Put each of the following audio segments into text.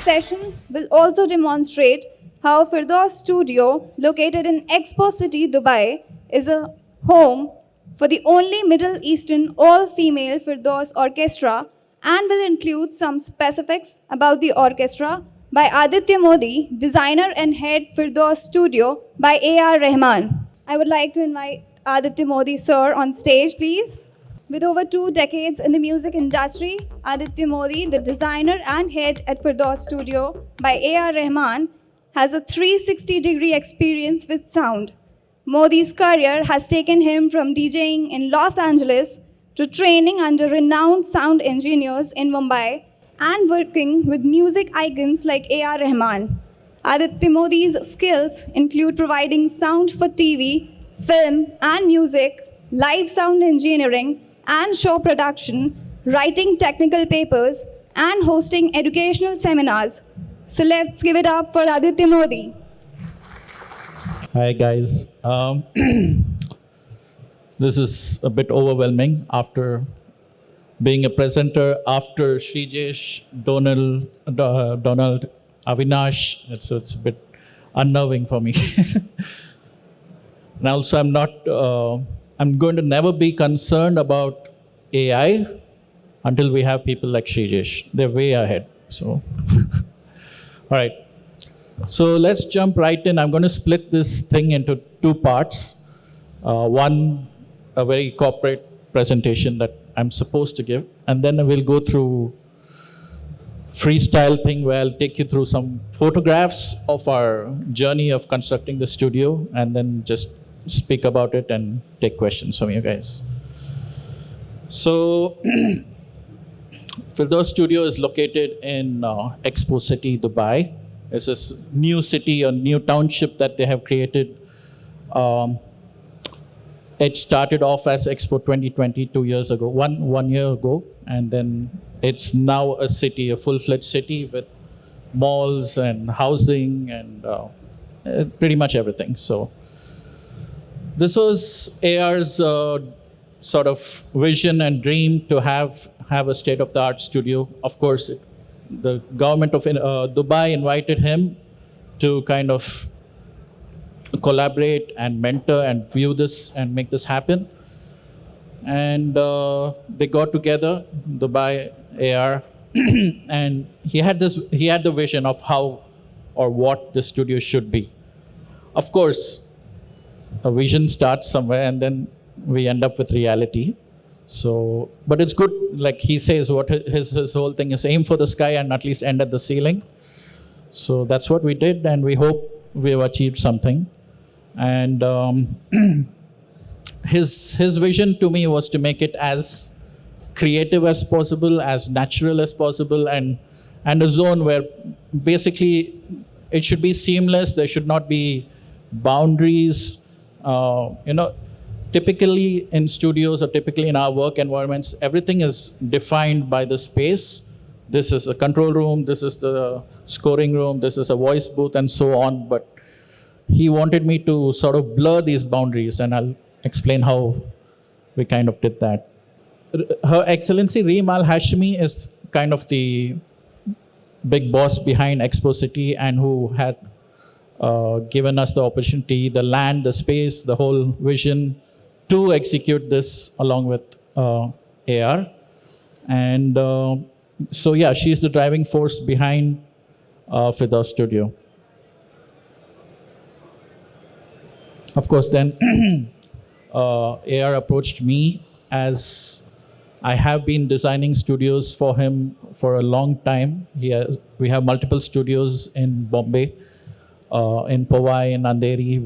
session will also demonstrate how Firdaus Studio, located in Expo City Dubai, is a home for the only Middle Eastern all-female Firdaus Orchestra and will include some specifics about the orchestra by Aditya Modi, designer and head Firdaus Studio by A.R. Rahman. I would like to invite Aditya Modi, sir, on stage, please. With over 2 decades in the music industry, Aditya Modi, the designer and head at Firdaus Studio by A.R. Rahman, has a 360-degree experience with sound. Modi's career has taken him from DJing in Los Angeles to training under renowned sound engineers in Mumbai and working with music icons like A.R. Rahman. Aditya Modi's skills include providing sound for TV, film and music, live sound engineering and show production, writing technical papers, and hosting educational seminars. So let's give it up for Aditya Modi. Hi guys. This is a bit overwhelming after being a presenter after Shrijesh, Donald, Avinash. It's a bit unnerving for me. And also, I'm going to never be concerned about AI until we have people like Shrijesh. They're way ahead. So, all right. So let's jump right in. I'm going to split this thing into 2 parts. One, a very corporate presentation that I'm supposed to give, and then we'll go through freestyle thing where I'll take you through some photographs of our journey of constructing the studio, and then just speak about it and take questions from you guys. So, Firdaus Studio is located in Expo City, Dubai. It's this new city or new township that they have created. It started off as Expo 2020 2 years ago, one year ago, and then it's now a city, a full-fledged city with malls and housing and pretty much everything. So this was AR's sort of vision and dream to have a state-of-the-art studio. Of course, the government of Dubai invited him to kind of collaborate and mentor and view this and make this happen. And they got together, Dubai, AR, and he had the vision of how or what the studio should be. Of course, a vision starts somewhere and then we end up with reality. So, but it's good, like he says, what his whole thing is aim for the sky and at least end at the ceiling. So that's what we did, and we hope we've achieved something. And his vision to me was to make it as creative as possible, as natural as possible, and a zone where basically it should be seamless. There should not be boundaries. Typically in studios or typically in our work environments, everything is defined by the space. This is a control room, this is the scoring room, this is a voice booth, and so on. But he wanted me to sort of blur these boundaries, and I'll explain how we kind of did that. Her Excellency Reem Al Hashmi is kind of the big boss behind Expo City and who had given us the opportunity, the land, the space, the whole vision to execute this along with AR. And so, yeah, she's the driving force behind Firdaus Studio. Of course, then AR approached me, as I have been designing studios for him for a long time. We have multiple studios in Bombay, in Powai, in Andheri,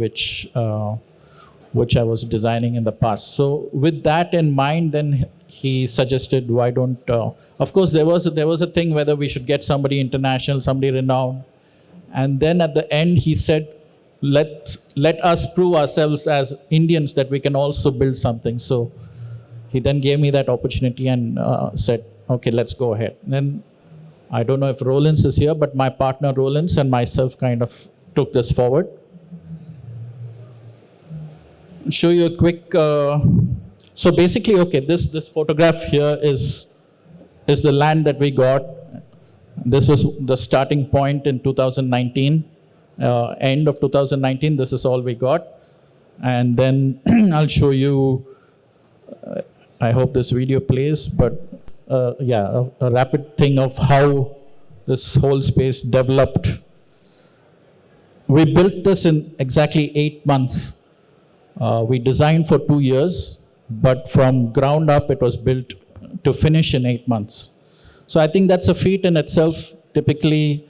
which I was designing in the past. So with that in mind, then he suggested, why don't, of course, there was a thing whether we should get somebody international, somebody renowned. And then at the end, he said, let us prove ourselves as Indians that we can also build something. So he then gave me that opportunity and said, okay, let's go ahead. And then I don't know if Rollins is here, but my partner Rollins and myself kind of took this forward. Show you a quick, so basically, okay, this photograph here is the land that we got. This was the starting point in 2019, end of 2019. This is all we got. And then I'll show you, I hope this video plays, but yeah, a rapid thing of how this whole space developed. We built this in exactly 8 months. We designed for 2 years, but from ground up, it was built to finish in 8 months. So I think that's a feat in itself. Typically,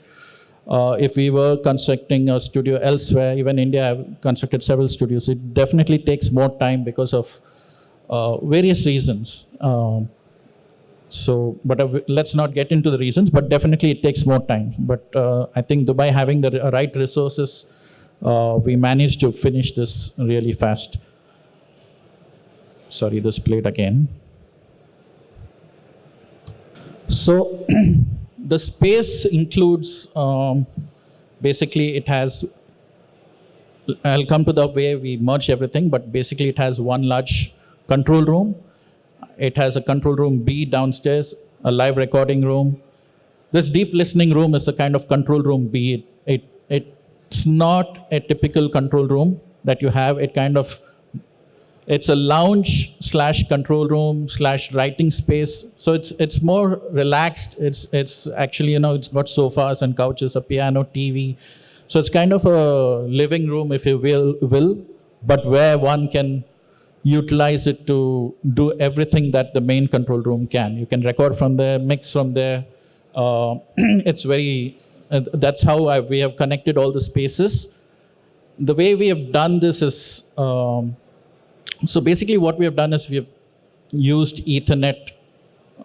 if we were constructing a studio elsewhere, even India, I've constructed several studios, it definitely takes more time because of various reasons. But let's not get into the reasons, but definitely it takes more time. But I think Dubai having the right resources, we managed to finish this really fast. Sorry, this played again. So the space includes, basically it has, I'll come to the way we merge everything, but basically it has one large control room. It has a control room B downstairs, a live recording room. This deep listening room is the kind of control room B. It's not a typical control room that you have. It's a lounge / control room / writing space. So it's more relaxed. It's actually, it's got sofas and couches, a piano, TV. So it's kind of a living room, if you will, but where one can utilize it to do everything that the main control room can. You can record from there, mix from there. It's very, that's how we have connected all the spaces. The way we have done this is, so basically what we have done is we have used Ethernet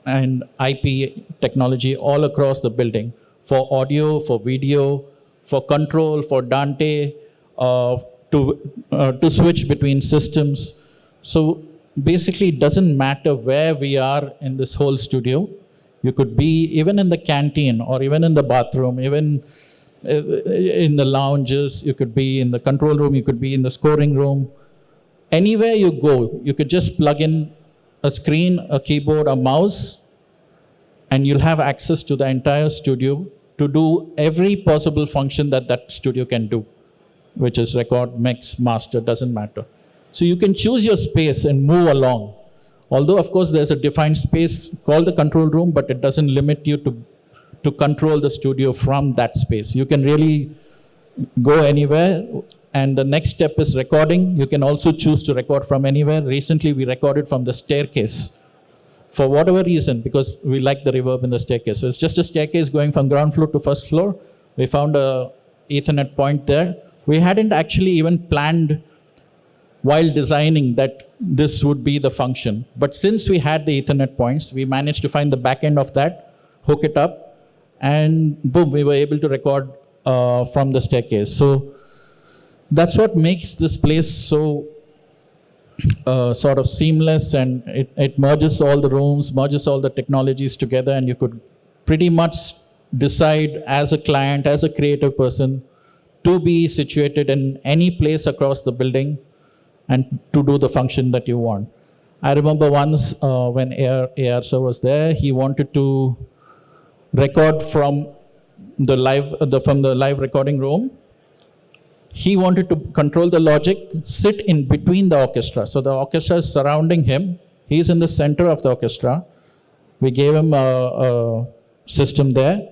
and IP technology all across the building for audio, for video, for control, for Dante, to switch between systems. So basically it doesn't matter where we are in this whole studio. You could be even in the canteen or even in the bathroom, even in the lounges, you could be in the control room, you could be in the scoring room. Anywhere you go, you could just plug in a screen, a keyboard, a mouse, and you'll have access to the entire studio to do every possible function that studio can do, which is record, mix, master, doesn't matter. So you can choose your space and move along. Although, of course, there's a defined space called the control room, but it doesn't limit you to control the studio from that space. You can really go anywhere. And the next step is recording. You can also choose to record from anywhere. Recently, we recorded from the staircase for whatever reason, because we like the reverb in the staircase. So it's just a staircase going from ground floor to first floor. We found a Ethernet point there. We hadn't actually even planned while designing that this would be the function. But since we had the Ethernet points, we managed to find the back end of that, hook it up, and boom, we were able to record from the staircase. So that's what makes this place so sort of seamless, and it merges all the rooms, merges all the technologies together, and you could pretty much decide as a client, as a creative person, to be situated in any place across the building and to do the function that you want. I remember once when AR sir was there, he wanted to record from the live recording room. He wanted to control the logic, sit in between the orchestra. So the orchestra is surrounding him. He's in the center of the orchestra. We gave him a system there.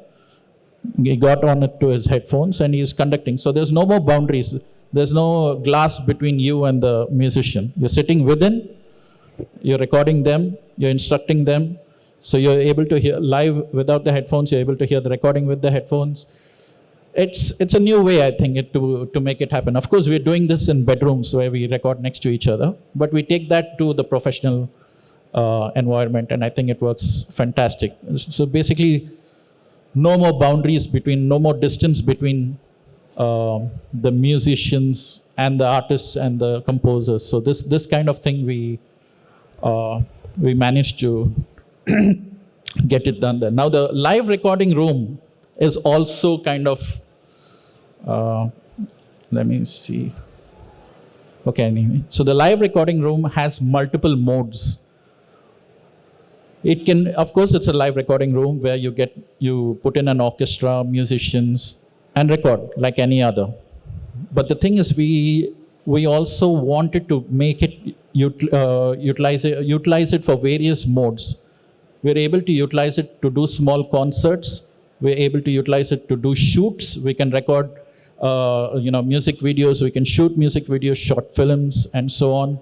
He got on it to his headphones and he's conducting. So there's no more boundaries. There's no glass between you and the musician. You're sitting within, you're recording them, you're instructing them. So you're able to hear live without the headphones, you're able to hear the recording with the headphones. It's a new way, I think, to make it happen. Of course, we're doing this in bedrooms where we record next to each other, but we take that to the professional environment, and I think it works fantastic. So basically, no more boundaries no more distance between the musicians and the artists and the composers. So this kind of thing we managed to get it done there. Now the live recording room is also kind of, let me see. Okay, anyway. So the live recording room has multiple modes. It can, of course, it's a live recording room where you put in an orchestra, musicians, and record like any other. But the thing is, we also wanted to make it utilize it for various modes. We're able to utilize it to do small concerts. We're able to utilize it to do shoots. We can record, music videos. We can shoot music videos, short films, and so on.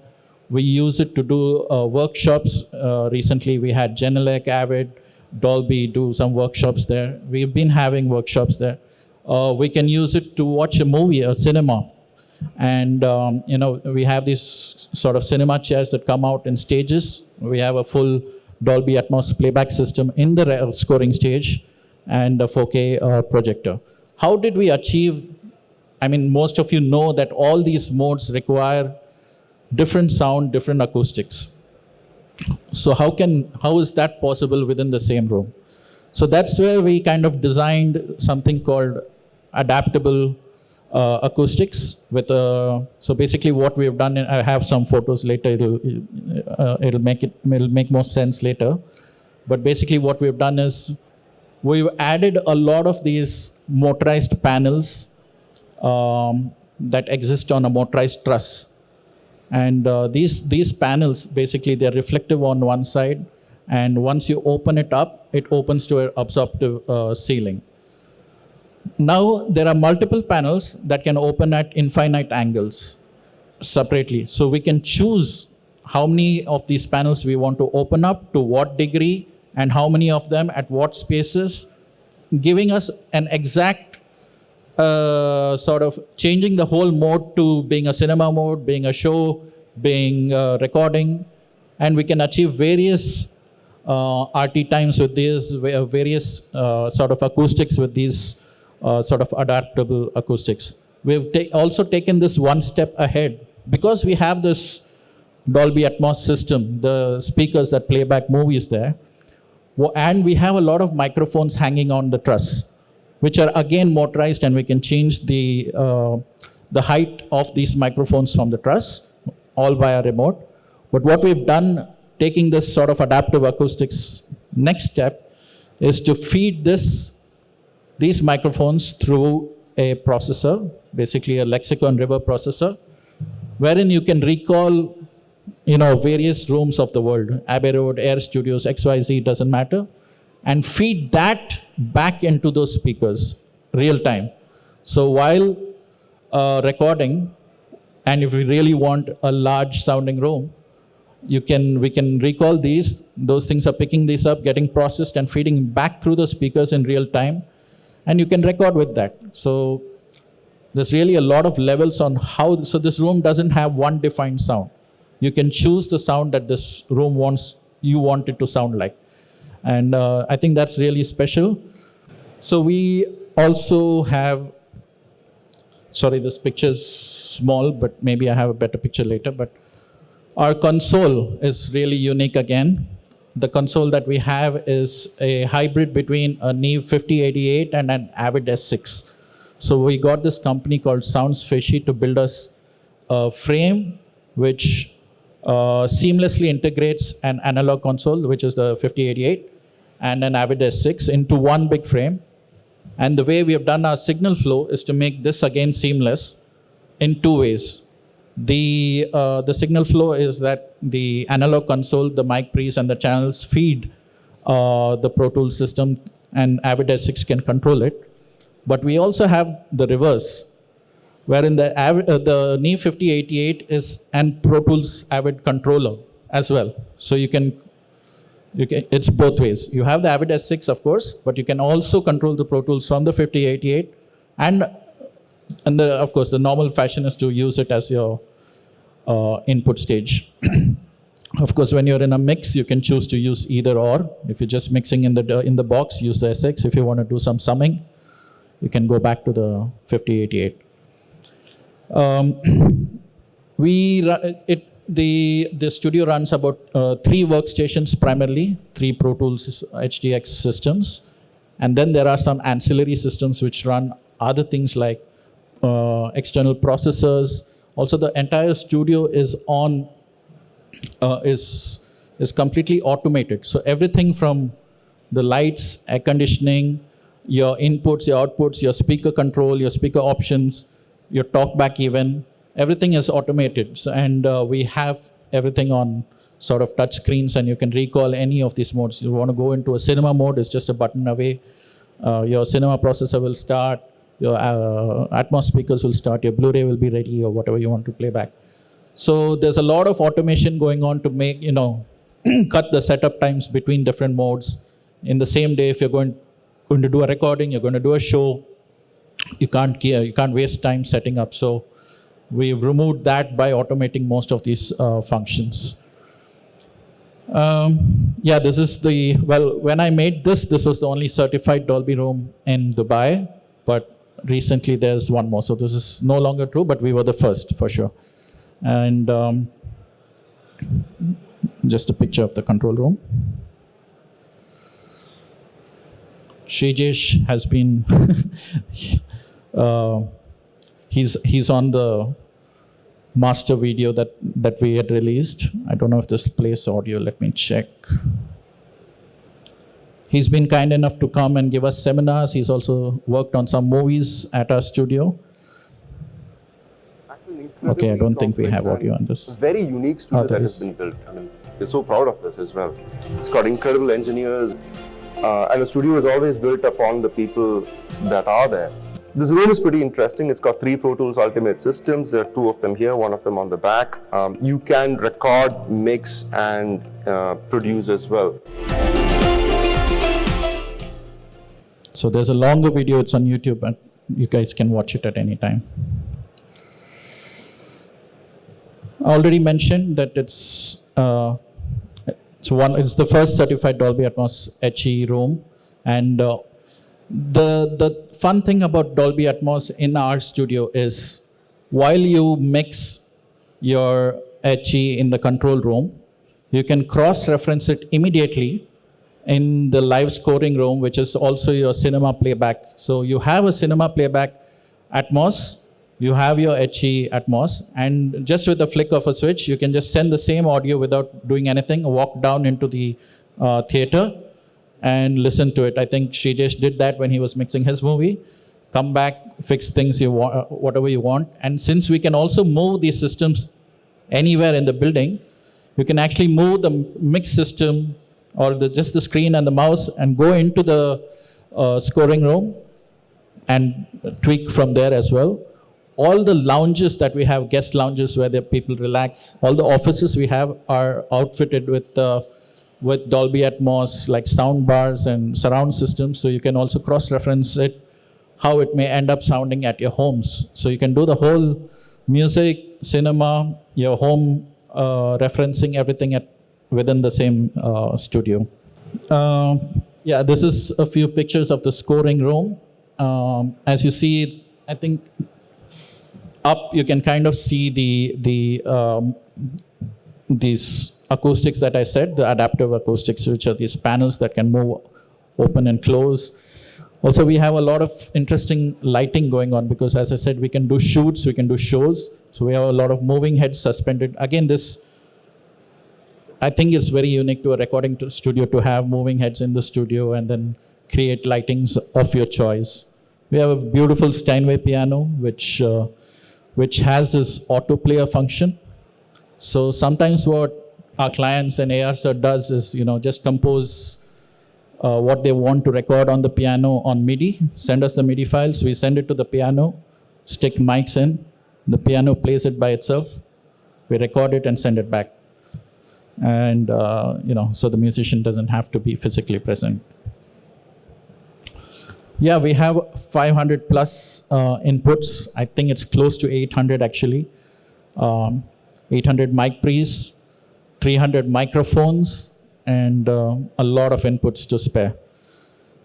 We use it to do workshops. Recently, we had Genelec, Avid, Dolby do some workshops there. We've been having workshops there. We can use it to watch a movie, a cinema. And, we have these sort of cinema chairs that come out in stages. We have a full Dolby Atmos playback system in the scoring stage and a 4K projector. How did we achieve? I mean, most of you know that all these modes require different sound, different acoustics. So how is that possible within the same room? So that's where we kind of designed something called adaptable acoustics. So basically, what we have done, and I have some photos later. It'll make more sense later. But basically, what we've done is we've added a lot of these motorized panels that exist on a motorized truss. And these panels, basically, they're reflective on one side. And once you open it up, it opens to an absorptive ceiling. Now, there are multiple panels that can open at infinite angles separately. So we can choose how many of these panels we want to open up, to what degree, and how many of them at what spaces, giving us an exact sort of changing the whole mode to being a cinema mode, being a show, being recording, and we can achieve various RT times with these, various sort of acoustics with these sort of adaptable acoustics. We've also taken this one step ahead because we have this Dolby Atmos system, the speakers that play back movies there, and we have a lot of microphones hanging on the truss, which are again motorized, and we can change the height of these microphones from the truss, all via remote. But what we've done, taking this sort of adaptive acoustics, next step is to feed these microphones through a processor, basically a lexicon river processor, wherein you can recall, various rooms of the world, Abbey Road, Air Studios, XYZ, doesn't matter, and feed that back into those speakers real time. So while recording, and if we really want a large sounding room, we can recall those things are picking these up, getting processed and feeding back through the speakers in real time, and you can record with that. So there's really a lot of levels on so this room doesn't have one defined sound. You can choose the sound that this room you want it to sound like. And I think that's really special. So we also have, sorry, this picture's small, but maybe I have a better picture later. But our console is really unique again. The console that we have is a hybrid between a Neve 5088 and an Avid S6. So we got this company called Sounds Fishy to build us a frame which seamlessly integrates an analog console, which is the 5088, and an Avid S6 into one big frame. And the way we have done our signal flow is to make this again seamless in two ways. The signal flow is that the analog console, the mic pre's and the channels feed the Pro Tools system, and Avid S6 can control it. But we also have the reverse, wherein the Neve 5088 is an Pro Tools Avid controller as well. So you can, it's both ways. You have the Avid S6, of course, but you can also control the Pro Tools from the 5088. And of course, the normal fashion is to use it as your input stage. Of course, when you're in a mix, you can choose to use either or. If you're just mixing in the box, use the S6. If you want to do some summing, you can go back to the 5088. The studio runs about 3 workstations primarily, 3 Pro Tools HDX systems. And then there are some ancillary systems which run other things like external processors. Also, the entire studio is is completely automated. So everything from the lights, air conditioning, your inputs, your outputs, your speaker control, your speaker options, your talkback even, everything is automated. So, and we have everything on sort of touch screens, and you can recall any of these modes. You want to go into a cinema mode, it's just a button away. Your cinema processor will start, your Atmos speakers will start, your Blu-ray will be ready, or whatever you want to play back. So there's a lot of automation going on to make, cut the setup times between different modes. In the same day, if you're going to do a recording, you're going to do a show, you can't waste time setting up. So we've removed that by automating most of these functions. This is when I made this was the only certified Dolby room in Dubai, but recently there's one more. So this is no longer true, but we were the first for sure. And just a picture of the control room. Shijesh has been, he's on the master video that we had released. I don't know if this plays audio, let me check. He's been kind enough to come and give us seminars. He's also worked on some movies at our studio. Okay, I don't think we have audio on this. Very unique studio that has been built. I mean, we're so proud of this as well. It's got incredible engineers, and the studio is always built upon the people that are there. This room is pretty interesting. It's got 3 Pro Tools Ultimate systems. There are 2 of them here, 1 of them on the back. You can record, mix, and produce as well. So there's a longer video. It's on YouTube, and you guys can watch it at any time. I already mentioned that it's the first certified Dolby Atmos HE room, and the fun thing about Dolby Atmos in our studio is while you mix your HE in the control room, you can cross-reference it immediately in the live scoring room, which is also your cinema playback. So you have a cinema playback Atmos, you have your HE Atmos, and just with the flick of a switch, you can just send the same audio without doing anything, walk down into the theater and listen to it. I think Shijesh did that when he was mixing his movie. Come back, fix things you want, whatever you want. And since we can also move these systems anywhere in the building, you can actually move the mix system or just the screen and the mouse and go into the scoring room and tweak from there as well. All the lounges that we have, guest lounges where the people relax, all the offices we have are outfitted with Dolby Atmos, like sound bars and surround systems. So you can also cross-reference it, how it may end up sounding at your homes. So you can do the whole music, cinema, your home, referencing everything within the same studio. This is a few pictures of the scoring room. As you see, I think up you can kind of see these acoustics that I said, the adaptive acoustics, which are these panels that can move, open and close. Also, we have a lot of interesting lighting going on because, as I said, we can do shoots, we can do shows. So we have a lot of moving heads suspended. Again, this, I think, is very unique to a recording studio to have moving heads in the studio and then create lightings of your choice. We have a beautiful Steinway piano, which has this autoplayer function. So sometimes what our clients and AR Sir does is, just compose what they want to record on the piano on MIDI, send us the MIDI files, we send it to the piano, stick mics in, the piano plays it by itself, we record it and send it back. And, so the musician doesn't have to be physically present. Yeah, we have 500 plus inputs. I think it's close to 800 actually. 800 mic pre's, 300 microphones, and a lot of inputs to spare.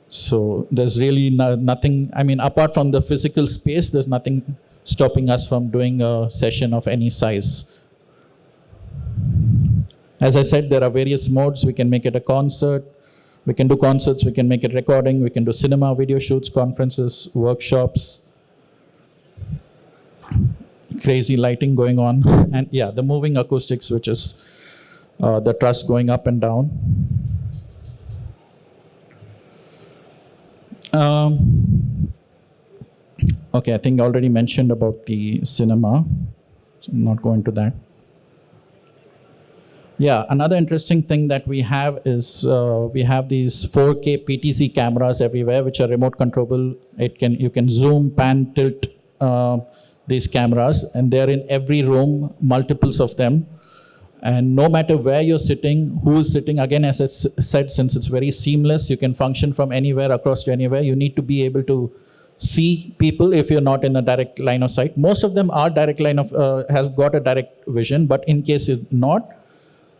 So there's really nothing, apart from the physical space, there's nothing stopping us from doing a session of any size. As I said, there are various modes. We can make it a concert. We can do concerts, we can make it recording, we can do cinema, video shoots, conferences, workshops. Crazy lighting going on. And yeah, the moving acoustics, which is the truss going up and down. Okay, I think I already mentioned about the cinema, so I'm not going to that. Yeah, another interesting thing that we have is we have these 4K PTZ cameras everywhere, which are remote controllable. You can zoom, pan, tilt these cameras, and they're in every room, multiples of them. And no matter where you're sitting, who is sitting, again, as I said, since it's very seamless, you can function from anywhere across to anywhere. You need to be able to see people if you're not in a direct line of sight. Most of them are direct line of, have got a direct vision, but in case you're not,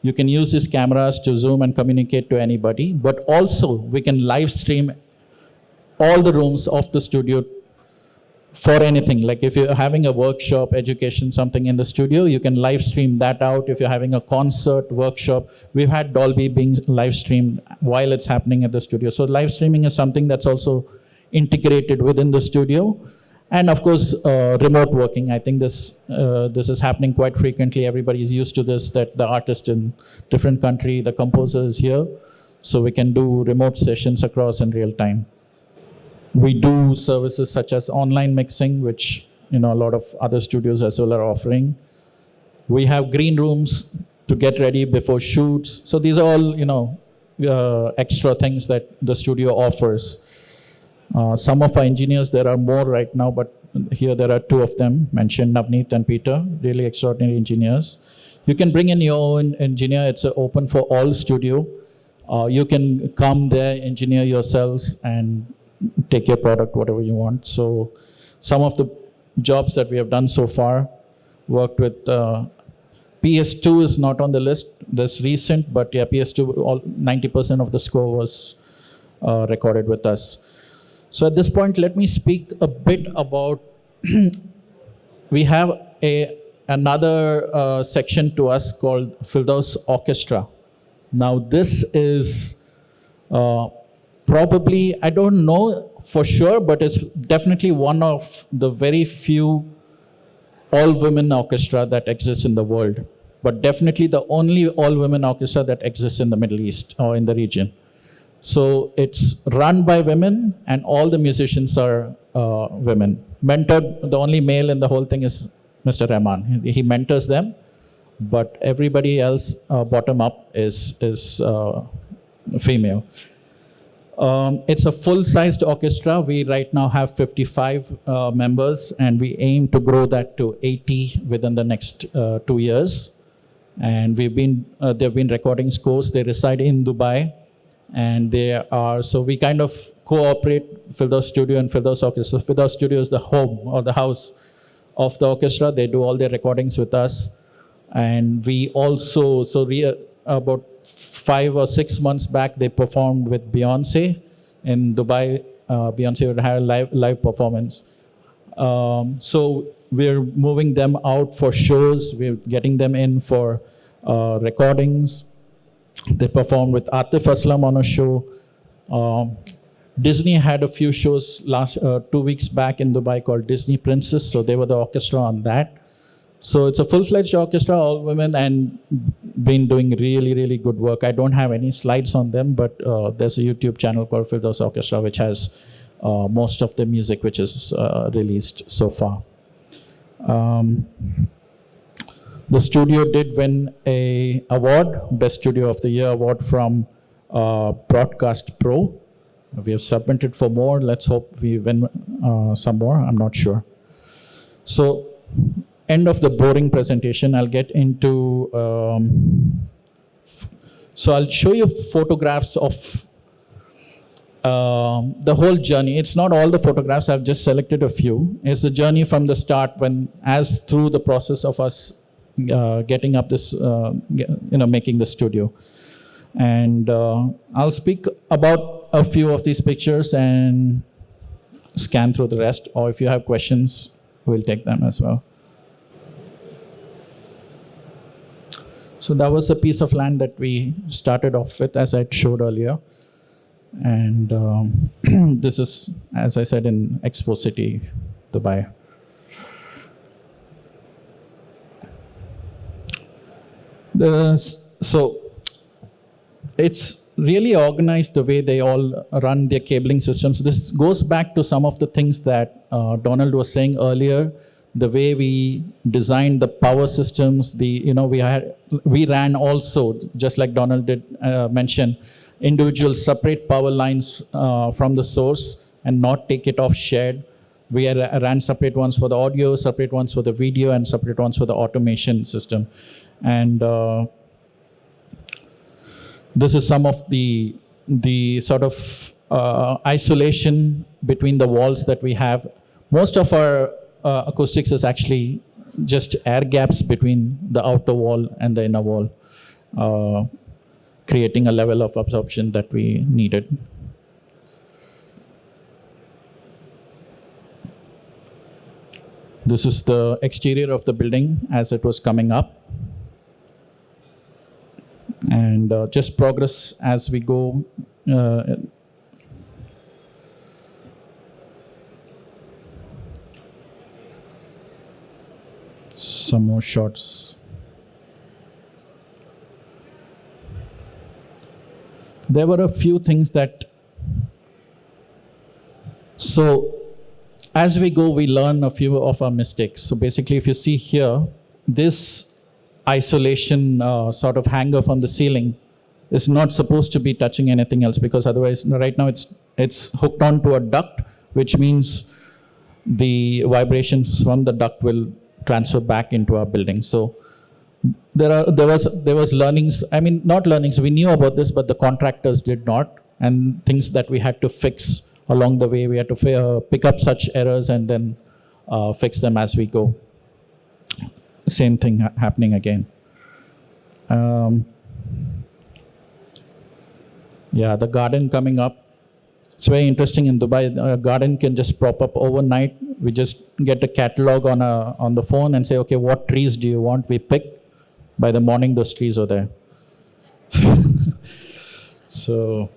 you can use these cameras to zoom and communicate to anybody. But also, we can live stream all the rooms of the studio for anything. Like if you're having a workshop, education, something in the studio, you can live stream that out. If you're having a concert, workshop, we've had Dolby being live streamed while it's happening at the studio. So live streaming is something that's also integrated within the studio. And of course, remote working. I think this is happening quite frequently. Everybody is used to this, that the artist in different country, the composer is here. So we can do remote sessions across in real time. We do services such as online mixing, which a lot of other studios as well are offering. We have green rooms to get ready before shoots. So these are all extra things that the studio offers. Some of our engineers, there are more right now, but here there are two of them mentioned, Navneet and Peter, really extraordinary engineers. You can bring in your own engineer. It's open for all studio. You can come there, engineer yourselves, and take your product, whatever you want. So some of the jobs that we have done so far, worked with PS2 is not on the list. That's recent, but yeah, PS2, 90% of the score was recorded with us. So at this point, let me speak a bit about, we have another section to us called Firdaus Orchestra. Now this is probably, I don't know for sure, but it's definitely one of the very few all-women orchestra that exists in the world, but definitely the only all-women orchestra that exists in the Middle East or in the region. So it's run by women, and all the musicians are women. Mentored, the only male in the whole thing is Mr. Rahman. He mentors them, but everybody else, bottom up, is female. It's a full-sized orchestra. We right now have 55 members, and we aim to grow that to 80 within the next 2 years. And they've been recording scores. They reside in Dubai. And so we kind of cooperate, Firdaus Studio and Firdaus Orchestra. Firdaus Studio is the home or the house of the orchestra. They do all their recordings with us. And we also, about 5 or 6 months back, they performed with Beyonce in Dubai. Beyonce would have a live performance. So we're moving them out for shows. We're getting them in for recordings. They performed with Atif Aslam on a show. Disney had a few shows 2 weeks back in Dubai called Disney Princess, so they were the orchestra on that. So it's a full-fledged orchestra, all women, and been doing really, really good work. I don't have any slides on them, but there's a YouTube channel called Firdaus Orchestra, which has most of the music which is released so far. The studio did win an award, Best Studio of the Year award from Broadcast Pro. We have submitted for more. Let's hope we win some more. I'm not sure. So, end of the boring presentation. I'll get into... so I'll show you photographs of the whole journey. It's not all the photographs. I've just selected a few. It's the journey from the start, as through the process of us getting up this, making the studio. And I'll speak about a few of these pictures and scan through the rest. Or if you have questions, we'll take them as well. So that was a piece of land that we started off with, as I showed earlier. And this is, as I said, in Expo City, Dubai. The So it's really organized the way they all run their cabling systems. This goes back to some of the things that Donald was saying earlier. The way we designed the power systems, we ran also, just like Donald did mention, individual separate power lines from the source and not take it off shared. We ran separate ones for the audio, separate ones for the video, and separate ones for the automation system. And this is some of the sort of isolation between the walls that we have. Most of our acoustics is actually just air gaps between the outer wall and the inner wall, creating a level of absorption that we needed. This is the exterior of the building as it was coming up. And just progress as we go. Some more shots. There were a few things that, so as we go, we learn a few of our mistakes. So basically, if you see here, this isolation sort of hanger from the ceiling is not supposed to be touching anything else, because otherwise, right now it's hooked onto a duct, which means the vibrations from the duct will transfer back into our building. So there was learnings. I mean, not learnings. We knew about this, but the contractors did not, and things that we had to fix along the way. We had to pick up such errors and then fix them as we go. Same thing happening again. Yeah, the garden coming up. It's very interesting in Dubai. A garden can just prop up overnight. We just get a catalog on the phone and say, okay, what trees do you want? We pick. By the morning, those trees are there. So,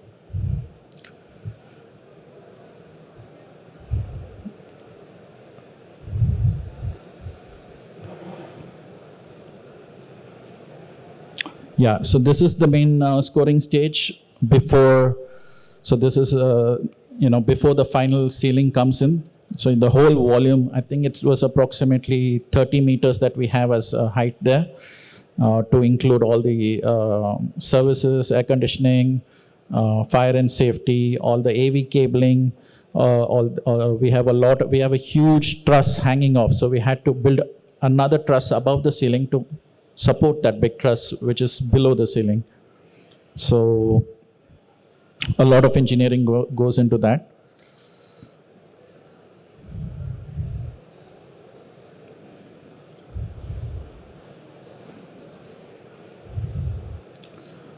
yeah, so this is the main scoring stage before. So this is, before the final ceiling comes in. So in the whole volume, I think it was approximately 30 meters that we have as a height there, to include all the services, air conditioning, fire and safety, all the AV cabling. We have a huge truss hanging off. So we had to build another truss above the ceiling to support that big truss, which is below the ceiling. So a lot of engineering goes into that.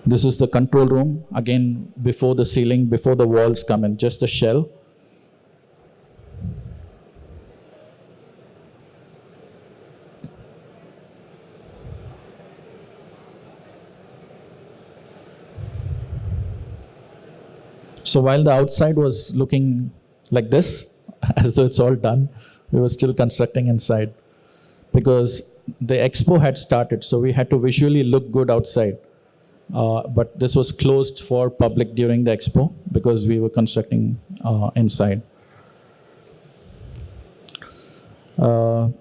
This is the control room, again, before the ceiling, before the walls come in, just the shell. So while the outside was looking like this, as though it's all done, we were still constructing inside, because the expo had started, so we had to visually look good outside. But this was closed for public during the expo because we were constructing inside.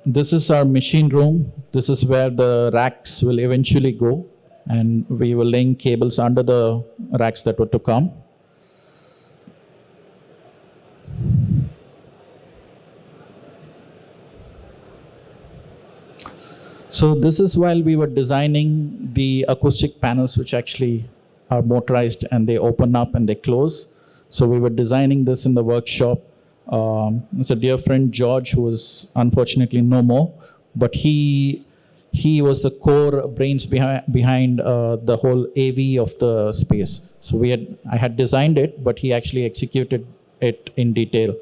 This is our machine room. This is where the racks will eventually go, and we were laying cables under the racks that were to come. So this is while we were designing the acoustic panels, which actually are motorized and they open up and they close. So we were designing this in the workshop. It's a dear friend, George, who is unfortunately no more, but he was the core brains behind the whole AV of the space. So I had designed it, but he actually executed it in detail.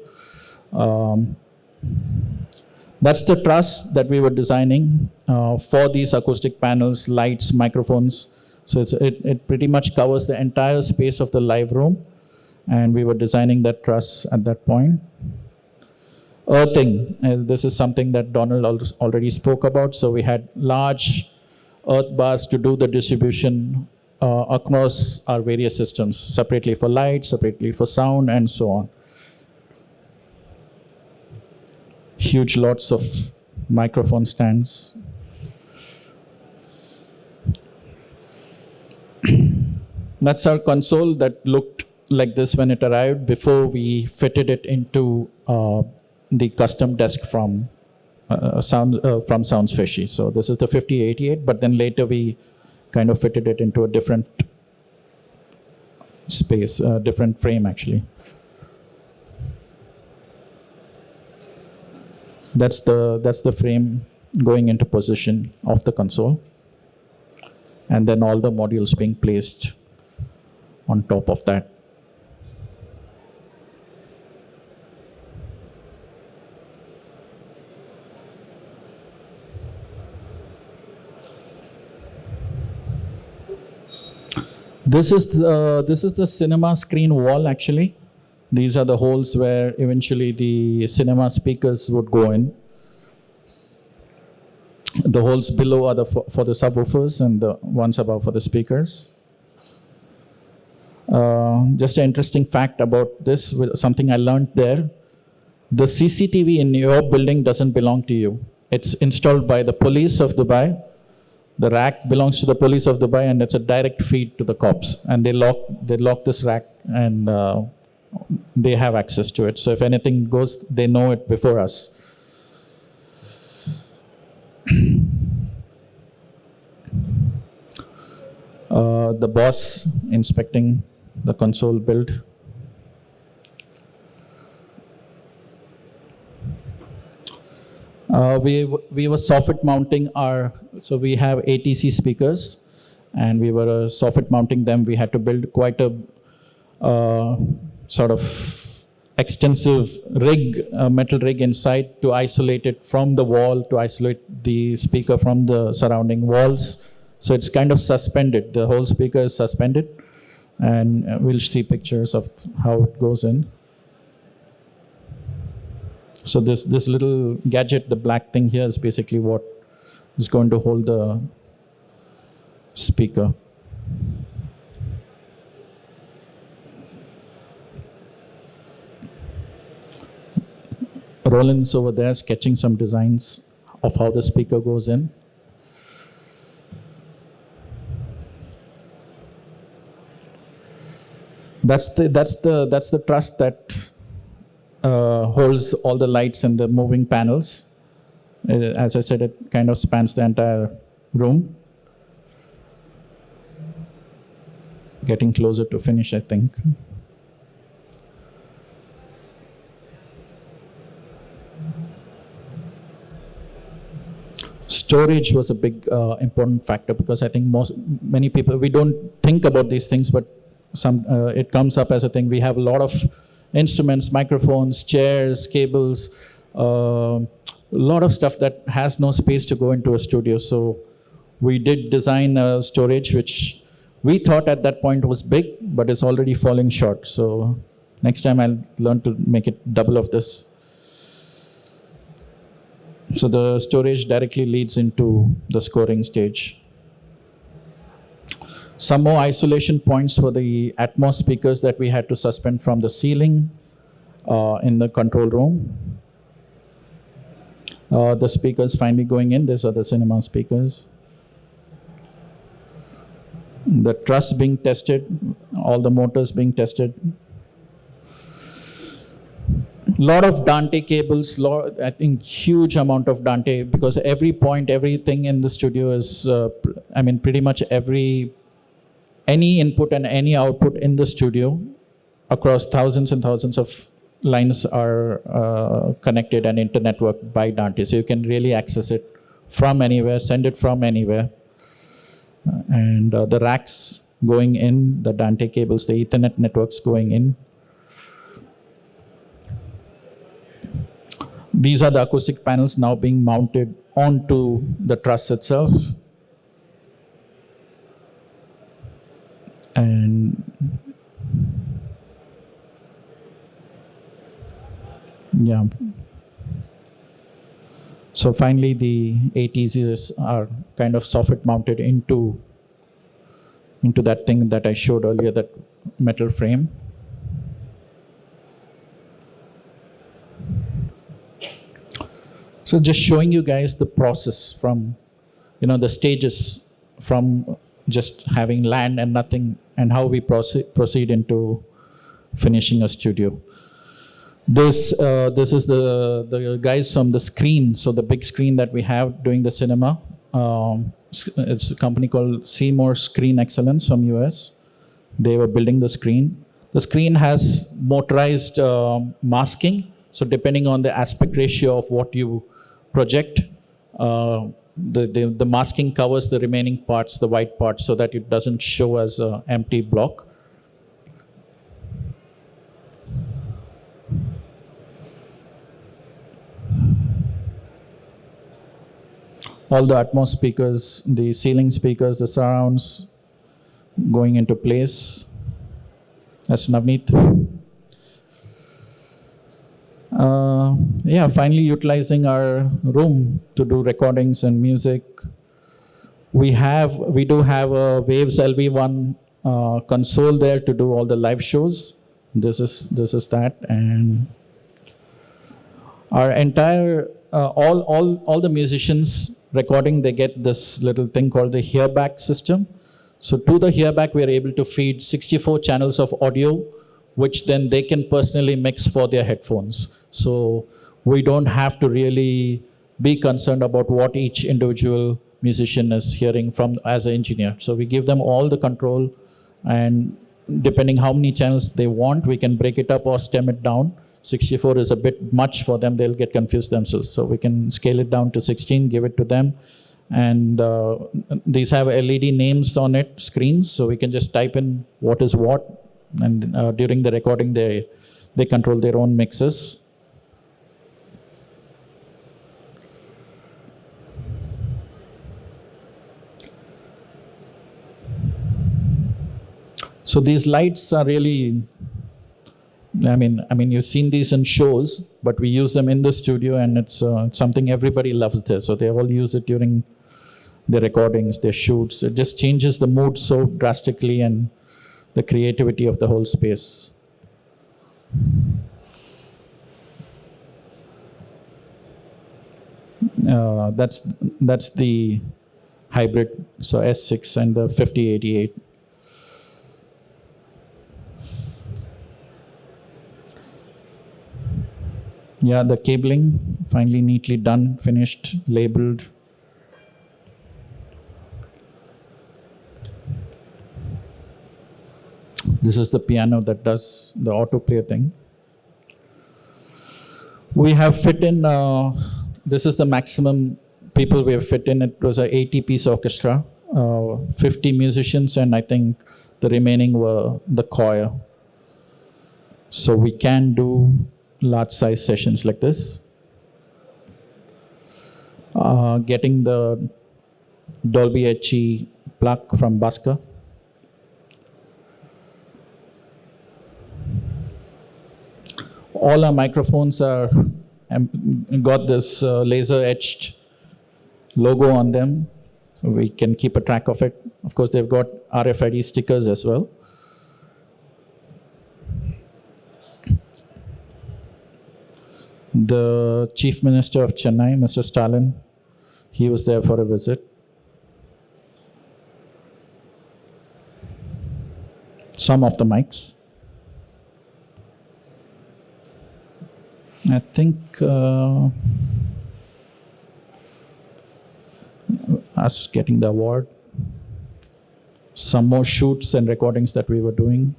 That's the truss that we were designing for these acoustic panels, lights, microphones. So it pretty much covers the entire space of the live room. And we were designing that truss at that point. Earthing, this is something that Donald already spoke about. So we had large earth bars to do the distribution across our various systems, separately for light, separately for sound, and so on. Huge lots of microphone stands. That's our console that looked like this when it arrived before we fitted it into the custom desk from Sounds Fishy. So this is the 5088, but then later we kind of fitted it into a different space, different frame actually. That's the frame going into position of the console, and then all the modules being placed on top of that. This is the cinema screen wall actually. These are the holes where eventually the cinema speakers would go in. The holes below are for the subwoofers, and the ones above for the speakers. Just an interesting fact about this, something I learned there. The CCTV in your building doesn't belong to you. It's installed by the police of Dubai. The rack belongs to the police of Dubai, and it's a direct feed to the cops. And they lock this rack, and they have access to it. So if anything goes, they know it before us. The boss inspecting the console build. We were soffit mounting so we have ATC speakers, and we were soffit mounting them. We had to build quite a sort of extensive rig, metal rig inside to isolate it from the wall, to isolate the speaker from the surrounding walls. So it's kind of suspended. The whole speaker is suspended, and we'll see pictures of how it goes in. So this little gadget, the black thing here, is basically what is going to hold the speaker. Roland's over there sketching some designs of how the speaker goes in. That's the truss that holds all the lights and the moving panels. As I said, it kind of spans the entire room. Getting closer to finish, I think. Storage was a big important factor, because I think many people, we don't think about these things, but it comes up as a thing. We have a lot of instruments, microphones, chairs, cables, a lot of stuff that has no space to go into a studio. So we did design a storage which we thought at that point was big, but it's already falling short. So next time I'll learn to make it double of this. So the storage directly leads into the scoring stage. Some more isolation points for the Atmos speakers that we had to suspend from the ceiling in the control room. The speakers finally going in. These are the cinema speakers. The truss being tested, all the motors being tested. Lot of Dante cables, I think huge amount of Dante, because every point, everything in the studio is, pretty much any input and any output in the studio across thousands and thousands of lines are connected and internetworked by Dante. So you can really access it from anywhere, send it from anywhere. And the racks going in, the Dante cables, the Ethernet networks going in. These are the acoustic panels now being mounted onto the truss itself. And yeah. So finally, the 80s are kind of soffit mounted into that thing that I showed earlier, that metal frame. So just showing you guys the process from, the stages from just having land and nothing, and how we proceed into finishing a studio. This is the guys from the screen. So the big screen that we have doing the cinema. It's a company called Seymour Screen Excellence from US. They were building the screen. The screen has motorized masking. So depending on the aspect ratio of what you project, the masking covers the remaining parts, the white parts, so that it doesn't show as an empty block. All the Atmos speakers, the ceiling speakers, the surrounds going into place. That's Navneet. Finally utilizing our room to do recordings and music. We do have a Waves LV1 console there to do all the live shows. This is that, and our entire all the musicians recording, they get this little thing called the hearback system. So to the hearback, we are able to feed 64 channels of audio, which then they can personally mix for their headphones. So we don't have to really be concerned about what each individual musician is hearing from as an engineer. So we give them all the control, and depending how many channels they want, we can break it up or stem it down. 64 is a bit much for them, they'll get confused themselves. So we can scale it down to 16, give it to them. And these have LED names on it, screens, so we can just type in what is what. And during the recording, they control their own mixes. So these lights are really, I mean, you've seen these in shows, but we use them in the studio, and it's something everybody loves there. So they all use it during their recordings, their shoots. It just changes the mood so drastically and the creativity of the whole space. That's the hybrid, so S6 and the 5088. Yeah, the cabling, finally neatly done, finished, labeled. This is the piano that does the autoplay thing. We have fit in, this is the maximum people we have fit in. It was an 80-piece orchestra, 50 musicians, and I think the remaining were the choir. So we can do large size sessions like this. Getting the Dolby HE plug from Baska. All our microphones are got this laser etched logo on them. So we can keep a track of it. Of course, they've got RFID stickers as well. The Chief Minister of Chennai, Mr. Stalin, he was there for a visit. Some of the mics. I think us getting the award. Some more shoots and recordings that we were doing.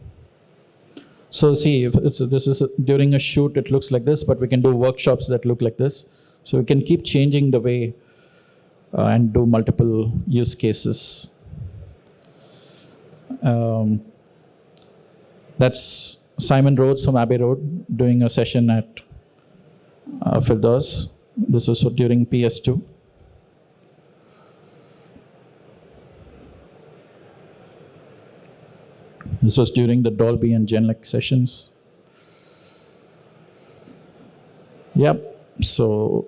So see, if this is during a shoot, it looks like this, but we can do workshops that look like this. So we can keep changing the way and do multiple use cases. That's Simon Rhodes from Abbey Road doing a session at Firdaus. This was during PS2. This was during the Dolby and Genlec sessions. Yep, so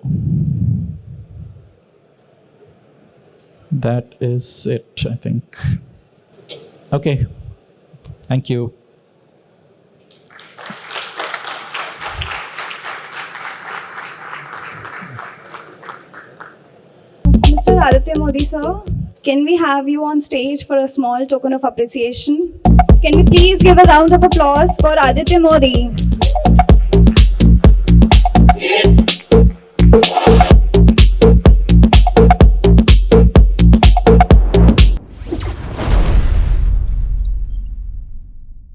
that is it, I think. Okay. Thank you. Mr. Aditya Modi, sir, can we have you on stage for a small token of appreciation? Can we please give a round of applause for Aditya Modi?